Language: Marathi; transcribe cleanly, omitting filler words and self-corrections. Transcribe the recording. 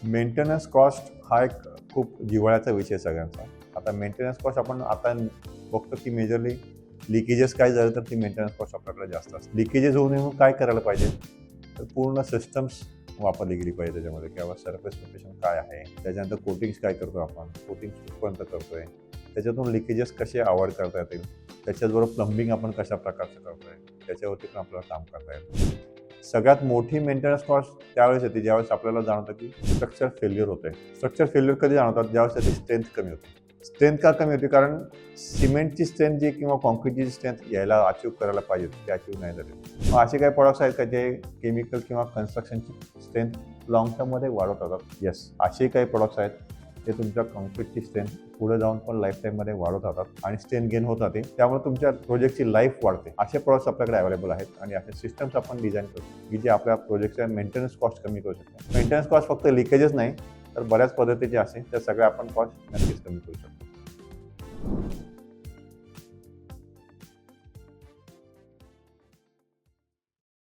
मेंटेनन्स कॉस्ट हा एक खूप जिव्हाळ्याचा विषय सगळ्यांचा. आता मेंटेनन्स कॉस्ट आपण आता बघतो की मेजरली लिकेजेस काय झालं तर ती मेंटेनन्स कॉस्ट आपल्याकडे जास्त असते. लिकेजेस होऊ नये म्हणून काय करायला पाहिजे, तर पूर्ण सिस्टम्स वापरली गेली पाहिजे त्याच्यामध्ये, किंवा सरफेस प्रिपरेशन काय आहे, त्याच्यानंतर कोटिंग्स काय करतो आपण, कोटिंग्स कुठपर्यंत करतोय, त्याच्यातून लिकेजेस कसे अवॉइड करता येतील, त्याच्याचबरोबर प्लंबिंग आपण कशा प्रकारचं करतोय, त्याच्यावरती पण आपल्याला काम करता येईल. सगळ्यात मोठी मेंटेनन्स कॉस्ट त्यावेळेस येते ज्यावेळेस आपल्याला जाणवतं की स्ट्रक्चर फेल्युअर होतंय. स्ट्रक्चर फेल्युअर कधी जाणवतात, ज्यावेळेस त्याची स्ट्रेंथ कमी होते. स्ट्रेंथ का कमी होते, कारण सिमेंटची स्ट्रेंथ जी किंवा कॉन्क्रीटची स्ट्रेंथ यायला अचीव्ह करायला पाहिजे ते अचीव्ह नाही झाले. मग असे काही प्रोडक्ट्स आहेत का जे केमिकल किंवा कन्स्ट्रक्शनची स्ट्रेंथ लॉंग टर्ममध्ये वाढवतात? येस, असे काही प्रोडक्ट्स आहेत ते तुमच्या कॉन्क्रीटची स्ट्रेंथ पुढे जाऊन पण लाईफ टाईममध्ये वाढवत राहतात आणि स्ट्रेंथ गेन होत राहते. त्यामुळे तुमच्या प्रोजेक्टची लाईफ वाढते. असे प्रोडक्ट्स आपल्याकडे अवेलेबल आहेत आणि असे सिस्टम्स आपण डिझाईन करतो की जे आपल्या प्रोजेक्टच्या मेंटेनन्स कॉस्ट कमी करू शकतात. मेंटेनन्स कॉस्ट फक्त लिकेजेस नाही तर बऱ्याच पद्धतीचे असे त्या सगळ्या आपण कॉस्ट नक्कीच कमी करू शकतो.